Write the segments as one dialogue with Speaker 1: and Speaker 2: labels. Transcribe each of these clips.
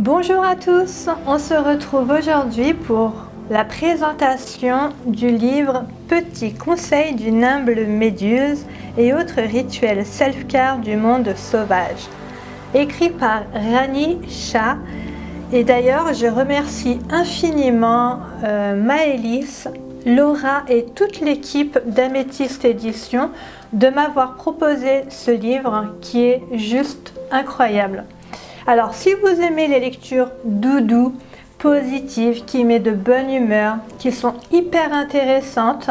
Speaker 1: Bonjour à tous, on se retrouve aujourd'hui pour la présentation du livre Petits conseils d'une humble méduse et autres rituels self-care du monde sauvage, écrit par Rani Shah. Et d'ailleurs, je remercie infiniment Maëlys, Laura et toute l'équipe d'Améthyste Éditions de m'avoir proposé ce livre qui est juste incroyable. Alors, si vous aimez les lectures doudou, positives, qui mettent de bonne humeur, qui sont hyper intéressantes,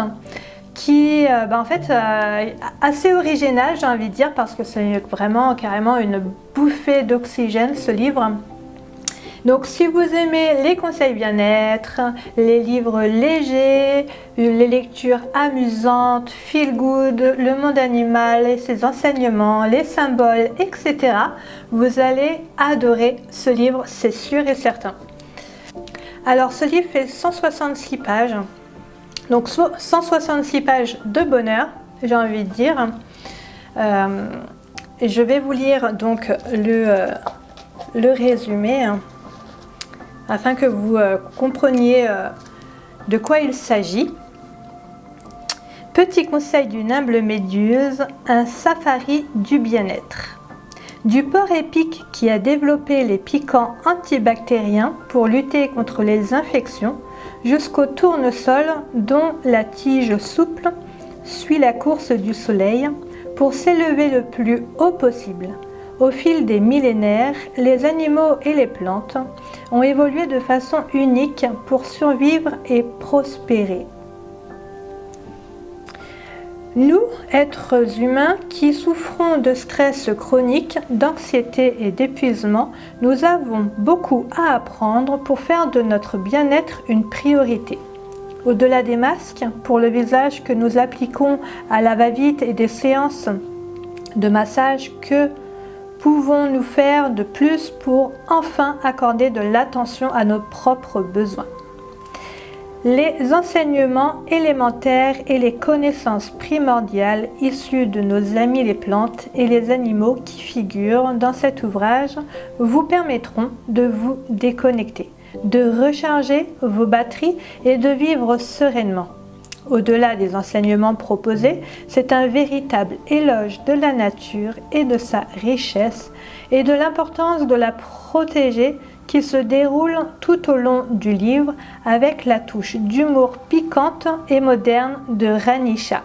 Speaker 1: qui, en fait, assez originales, j'ai envie de dire, parce que c'est vraiment carrément une bouffée d'oxygène, ce livre. Donc, si vous aimez les conseils bien-être, les livres légers, les lectures amusantes, feel good, le monde animal et ses enseignements, les symboles, etc., vous allez adorer ce livre, c'est sûr et certain. Alors, ce livre fait 166 pages, donc 166 pages de bonheur, j'ai envie de dire. Et je vais vous lire donc le résumé, afin que vous compreniez de quoi il s'agit. Petit conseil d'une humble méduse, un safari du bien-être. Du porc épic qui a développé les piquants antibactériens pour lutter contre les infections, jusqu'au tournesol dont la tige souple suit la course du soleil pour s'élever le plus haut possible. Au fil des millénaires, les animaux et les plantes ont évolué de façon unique pour survivre et prospérer. Nous, êtres humains qui souffrons de stress chronique, d'anxiété et d'épuisement, nous avons beaucoup à apprendre pour faire de notre bien-être une priorité. Au-delà des masques, pour le visage que nous appliquons à la va-vite et des séances de massage, que pouvons-nous faire de plus pour enfin accorder de l'attention à nos propres besoins? Les enseignements élémentaires et les connaissances primordiales issues de nos amis les plantes et les animaux qui figurent dans cet ouvrage vous permettront de vous déconnecter, de recharger vos batteries et de vivre sereinement. Au-delà des enseignements proposés, c'est un véritable éloge de la nature et de sa richesse et de l'importance de la protéger qui se déroule tout au long du livre avec la touche d'humour piquante et moderne de Rani Shah.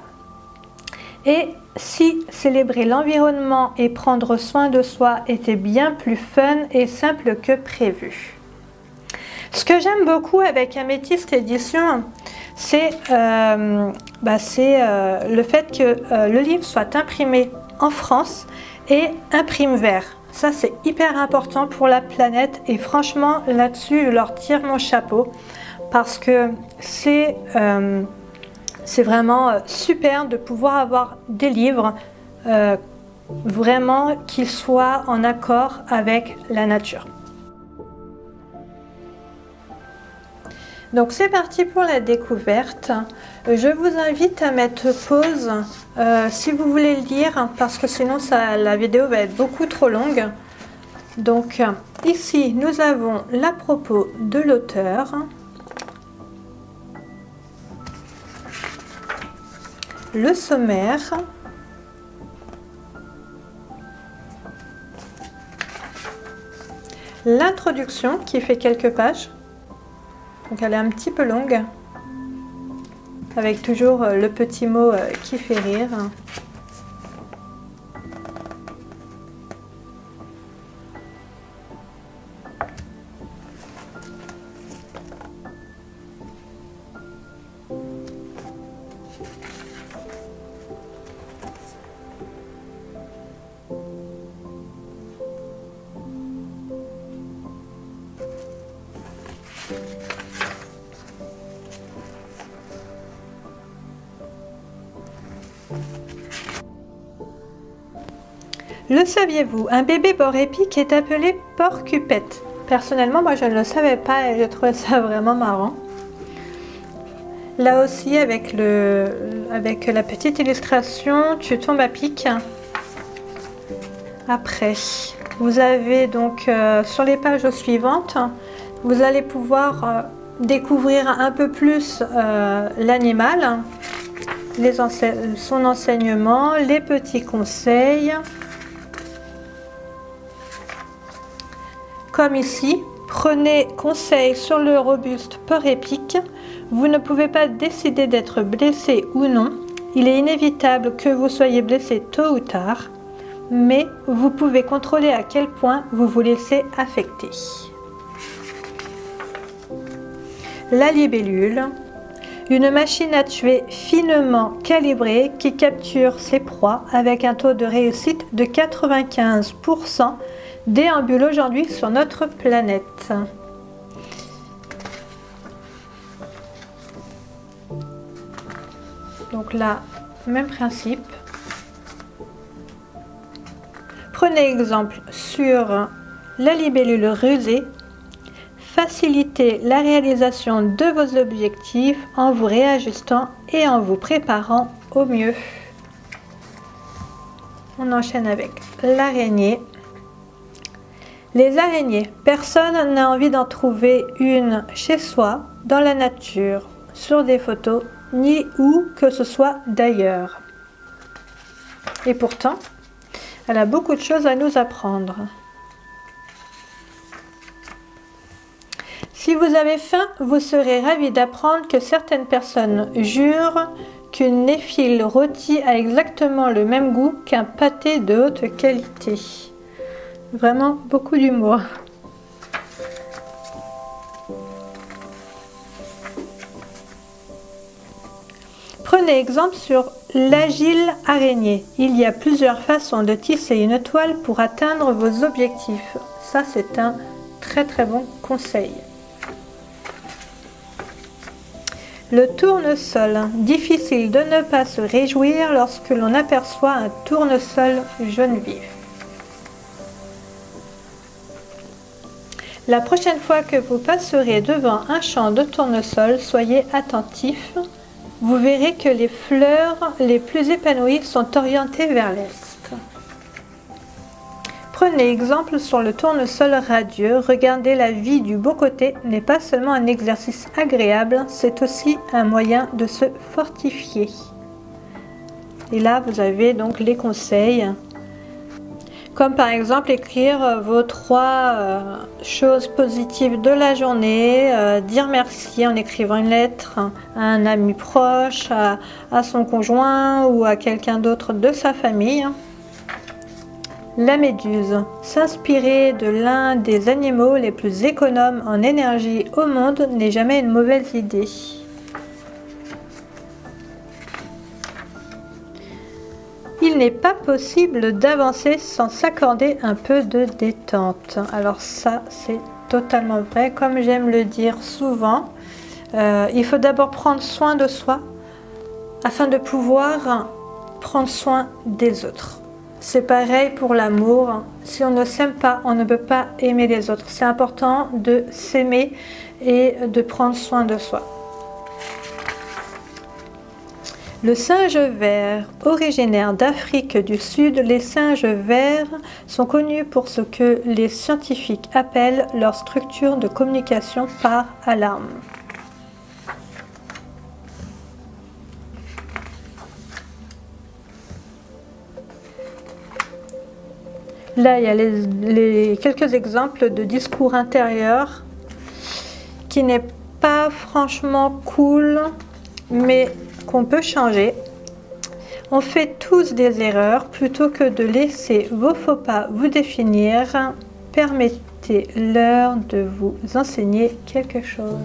Speaker 1: Et si célébrer l'environnement et prendre soin de soi était bien plus fun et simple que prévu. Ce que j'aime beaucoup avec Améthyste Éditions, c'est le fait que le livre soit imprimé en France et imprime vert. Ça, c'est hyper important pour la planète et franchement, là-dessus, je leur tire mon chapeau parce que c'est vraiment super de pouvoir avoir des livres vraiment qui soient en accord avec la nature. Donc c'est parti pour la découverte. Je vous invite à mettre pause si vous voulez le lire parce que sinon la vidéo va être beaucoup trop longue. Donc ici nous avons l'à-propos de l'auteur, le sommaire, l'introduction qui fait quelques pages. Donc elle est un petit peu longue, avec toujours le petit mot qui fait rire. Le saviez-vous, un bébé porc épic est appelé porc-cupette. Personnellement, moi je ne le savais pas et j'ai trouvé ça vraiment marrant. Là aussi, avec la petite illustration, tu tombes à pic. Après, Vous avez donc sur les pages suivantes, vous allez pouvoir découvrir un peu plus l'animal, son enseignement, les petits conseils. Comme ici, prenez conseil sur le robuste port épique. Vous ne pouvez pas décider d'être blessé ou non. Il est inévitable que vous soyez blessé tôt ou tard, mais vous pouvez contrôler à quel point vous vous laissez affecter. La libellule, une machine à tuer finement calibrée qui capture ses proies avec un taux de réussite de 95%, déambule aujourd'hui sur notre planète. Donc là, même principe. Prenez exemple sur la libellule rusée. Facilitez la réalisation de vos objectifs en vous réajustant et en vous préparant au mieux. On enchaîne avec l'araignée. Les araignées, personne n'a envie d'en trouver une chez soi, dans la nature, sur des photos, ni où que ce soit d'ailleurs. Et pourtant, elle a beaucoup de choses à nous apprendre. Si vous avez faim, vous serez ravi d'apprendre que certaines personnes jurent qu'une néphile rôtie a exactement le même goût qu'un pâté de haute qualité. Vraiment beaucoup d'humour. Prenez exemple sur l'agile araignée. Il y a plusieurs façons de tisser une toile pour atteindre vos objectifs. Ça, c'est un très bon conseil. Le tournesol. Difficile de ne pas se réjouir lorsque l'on aperçoit un tournesol jaune vif. La prochaine fois que vous passerez devant un champ de tournesol, soyez attentifs. Vous verrez que les fleurs les plus épanouies sont orientées vers l'est. Prenez exemple sur le tournesol radieux. Regardez la vie du beau côté n'est pas seulement un exercice agréable, c'est aussi un moyen de se fortifier. Et là, vous avez donc les conseils. Comme par exemple écrire vos 3 choses positives de la journée, dire merci en écrivant une lettre à un ami proche, à son conjoint ou à quelqu'un d'autre de sa famille. La méduse. S'inspirer de l'un des animaux les plus économes en énergie au monde n'est jamais une mauvaise idée. Il n'est pas possible d'avancer sans s'accorder un peu de détente. Alors ça, c'est totalement vrai. Comme j'aime le dire souvent, il faut d'abord prendre soin de soi afin de pouvoir prendre soin des autres. C'est pareil pour l'amour. Si on ne s'aime pas, on ne peut pas aimer les autres. C'est important de s'aimer et de prendre soin de soi. Le singe vert, originaire d'Afrique du Sud, les singes verts sont connus pour ce que les scientifiques appellent leur structure de communication par alarme. Là, il y a quelques exemples de discours intérieurs qui n'est pas franchement cool, mais qu'on peut changer. On fait tous des erreurs. Plutôt que de laisser vos faux pas vous définir, permettez-leur de vous enseigner quelque chose.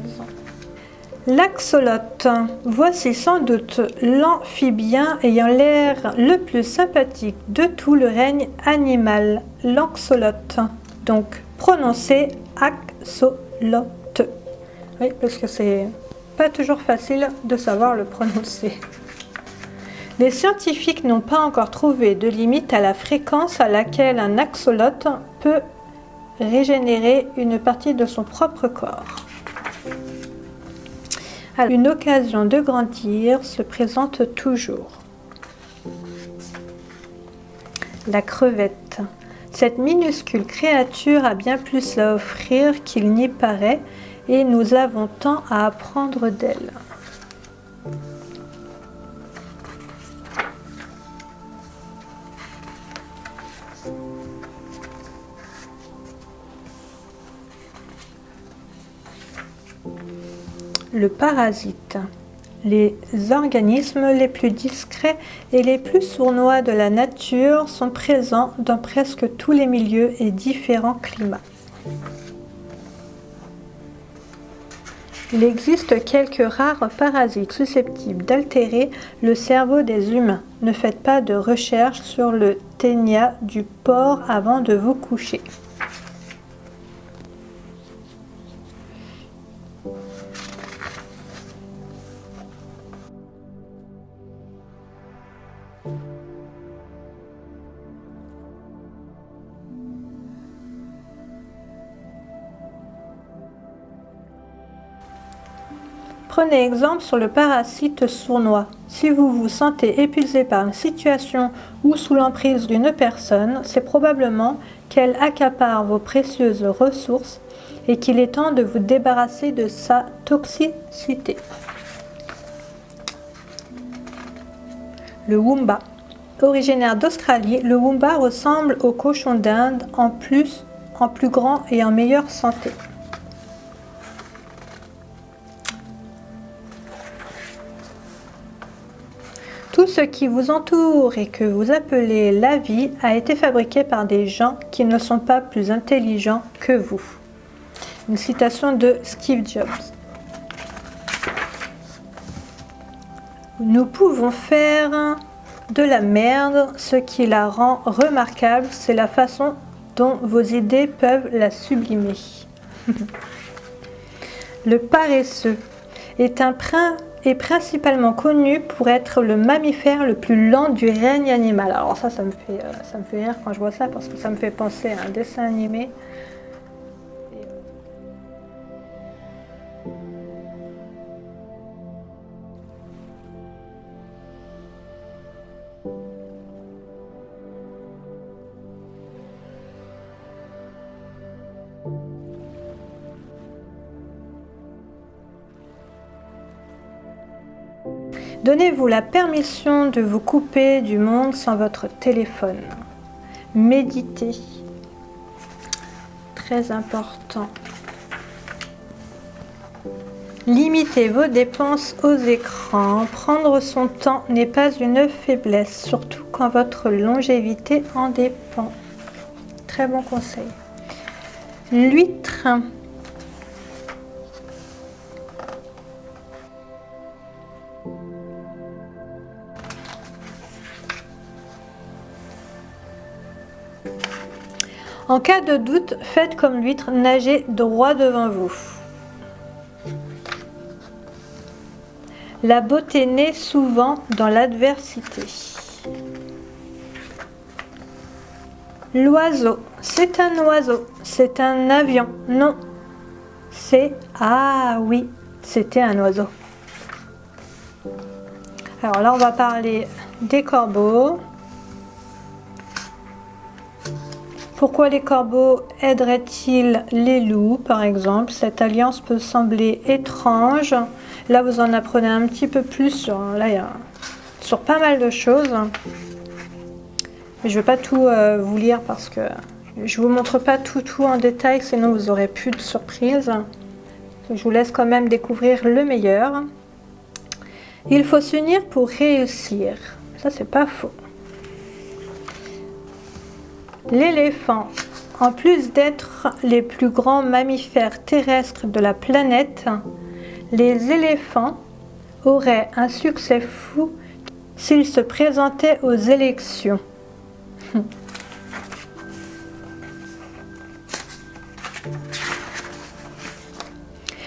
Speaker 1: L'axolote. Voici sans doute l'amphibien ayant l'air le plus sympathique de tout le règne animal. L'axolote. Donc prononcez axolote. Oui, parce que c'est pas toujours facile de savoir le prononcer. Les scientifiques n'ont pas encore trouvé de limite à la fréquence à laquelle un axolote peut régénérer une partie de son propre corps. Alors, une occasion de grandir se présente toujours. La crevette. Cette minuscule créature a bien plus à offrir qu'il n'y paraît et nous avons tant à apprendre d'elle. Le parasite. Les organismes les plus discrets et les plus sournois de la nature sont présents dans presque tous les milieux et différents climats. Il existe quelques rares parasites susceptibles d'altérer le cerveau des humains. Ne faites pas de recherche sur le ténia du porc avant de vous coucher. Prenez exemple sur le parasite sournois. Si vous vous sentez épuisé par une situation ou sous l'emprise d'une personne, c'est probablement qu'elle accapare vos précieuses ressources et qu'il est temps de vous débarrasser de sa toxicité. Le Wombat. Originaire d'Australie, le Wombat ressemble au cochon d'Inde en plus grand et en meilleure santé. Tout ce qui vous entoure et que vous appelez la vie a été fabriqué par des gens qui ne sont pas plus intelligents que vous. Une citation de Steve Jobs. Nous pouvons faire de la merde, ce qui la rend remarquable, c'est la façon dont vos idées peuvent la sublimer. Le paresseux est principalement connu pour être le mammifère le plus lent du règne animal. Alors ça me fait rire quand je vois ça parce que ça me fait penser à un dessin animé. Donnez-vous la permission de vous couper du monde sans votre téléphone. Méditez. Très important. Limitez vos dépenses aux écrans. Prendre son temps n'est pas une faiblesse, surtout quand votre longévité en dépend. Très bon conseil. L'huître. En cas de doute, faites comme l'huître, nagez droit devant vous. La beauté naît souvent dans l'adversité. L'oiseau, c'est un oiseau, c'est un avion. Non, c'est... Ah oui, c'était un oiseau. Alors là, on va parler des corbeaux. Pourquoi les corbeaux aideraient-ils les loups, par exemple? Cette alliance peut sembler étrange. Là, vous en apprenez un petit peu plus sur pas mal de choses. Mais je ne vais pas tout vous lire parce que je ne vous montre pas tout en détail, sinon vous aurez plus de surprises. Je vous laisse quand même découvrir le meilleur. Il faut s'unir pour réussir. Ça, c'est pas faux. L'éléphant, en plus d'être les plus grands mammifères terrestres de la planète, les éléphants auraient un succès fou s'ils se présentaient aux élections.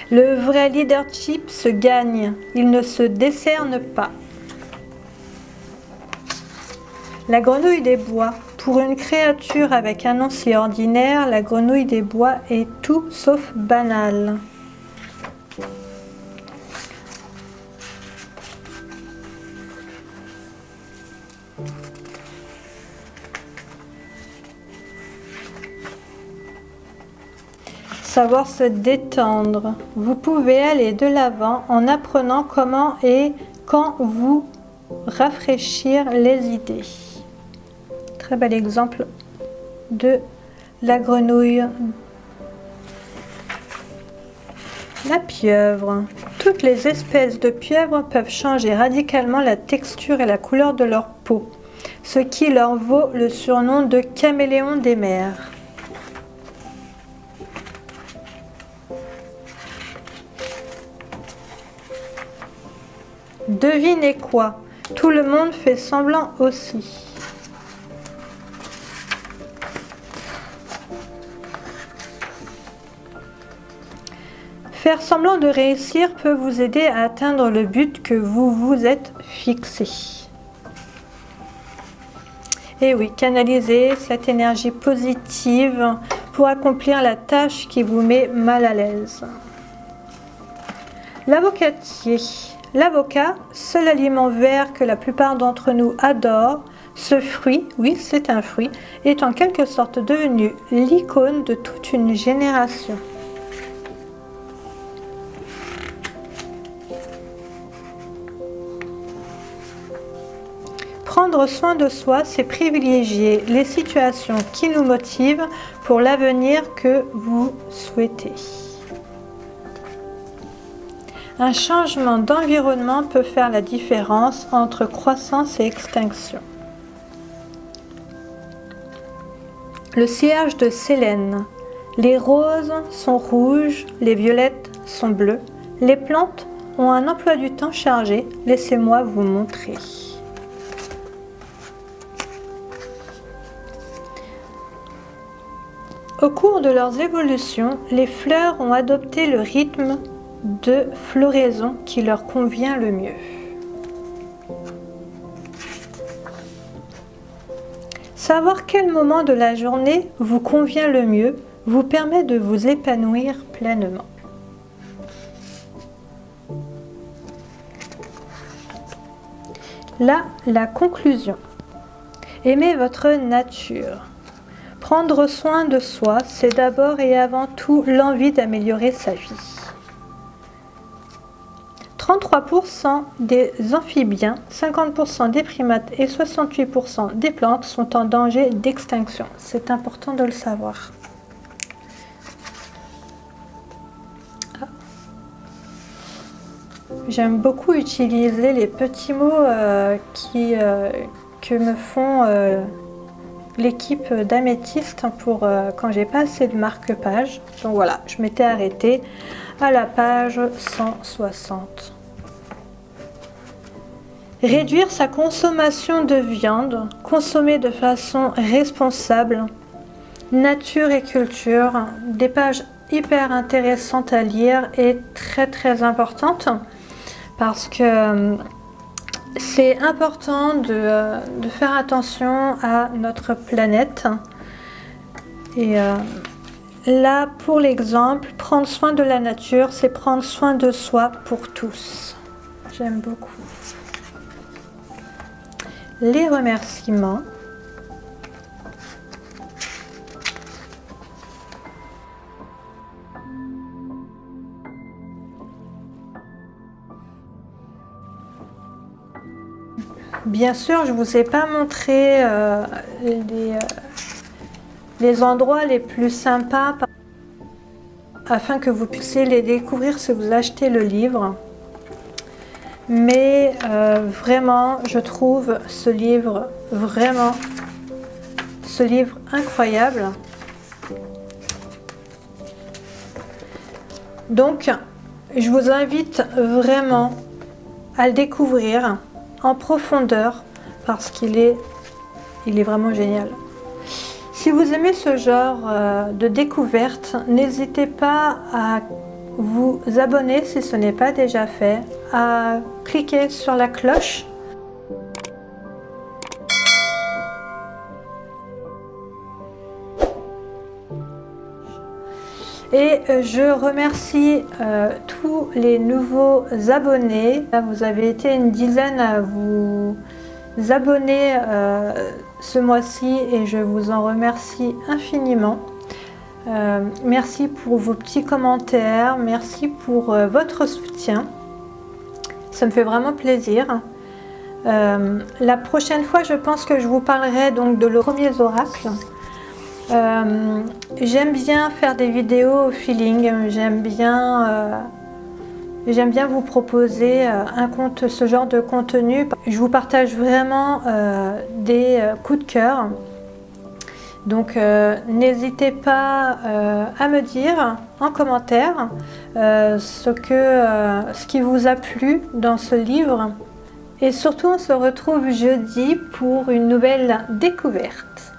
Speaker 1: Le vrai leadership se gagne, il ne se décerne pas. La grenouille des bois. Pour une créature avec un nom si ordinaire, la grenouille des bois est tout sauf banale. savoir se détendre. Vous pouvez aller de l'avant en apprenant comment et quand vous rafraîchir les idées. Très bel exemple de la grenouille. La pieuvre. Toutes les espèces de pieuvres peuvent changer radicalement la texture et la couleur de leur peau, ce qui leur vaut le surnom de caméléon des mers. Devinez quoi? Tout le monde fait semblant aussi. Faire semblant de réussir peut vous aider à atteindre le but que vous vous êtes fixé. Et oui, canalisez cette énergie positive pour accomplir la tâche qui vous met mal à l'aise. L'avocatier. L'avocat, seul aliment vert que la plupart d'entre nous adorent, ce fruit, oui c'est un fruit, est en quelque sorte devenu l'icône de toute une génération. Prendre soin de soi, c'est privilégier les situations qui nous motivent pour l'avenir que vous souhaitez. Un changement d'environnement peut faire la différence entre croissance et extinction. Le cierge de Sélène. Les roses sont rouges, les violettes sont bleues. Les plantes ont un emploi du temps chargé. Laissez-moi vous montrer. Au cours de leurs évolutions, les fleurs ont adopté le rythme de floraison qui leur convient le mieux. Savoir quel moment de la journée vous convient le mieux vous permet de vous épanouir pleinement. Là, la conclusion. Aimez votre nature. Prendre soin de soi, c'est d'abord et avant tout l'envie d'améliorer sa vie. 33% des amphibiens, 50% des primates et 68% des plantes sont en danger d'extinction. C'est important de le savoir. J'aime beaucoup utiliser les petits mots que me font l'équipe d'Améthyste pour quand j'ai pas assez de marque-page. Donc voilà, je m'étais arrêtée à la page 160. Réduire sa consommation de viande, consommer de façon responsable, nature et culture, des pages hyper intéressantes à lire et très importantes parce que c'est important de faire attention à notre planète. Et là, pour l'exemple, prendre soin de la nature, c'est prendre soin de soi pour tous. J'aime beaucoup. Les remerciements. Bien sûr, je ne vous ai pas montré les endroits les plus sympas afin que vous puissiez les découvrir si vous achetez le livre. Mais vraiment, je trouve ce livre incroyable. Donc, je vous invite vraiment à le découvrir en profondeur parce qu'il est vraiment génial. Si vous aimez ce genre de découverte, n'hésitez pas à vous abonner si ce n'est pas déjà fait, à cliquer sur la cloche et je remercie tous les nouveaux abonnés. Vous avez été une dizaine à vous abonner ce mois-ci et je vous en remercie infiniment. Merci pour vos petits commentaires, merci pour votre soutien. Ça me fait vraiment plaisir. La prochaine fois, je pense que je vous parlerai donc de le premier oracle. J'aime bien faire des vidéos au feeling, j'aime bien vous proposer ce genre de contenu. Je vous partage vraiment des coups de cœur. Donc n'hésitez pas à me dire en commentaire ce qui vous a plu dans ce livre. Et surtout, on se retrouve jeudi pour une nouvelle découverte.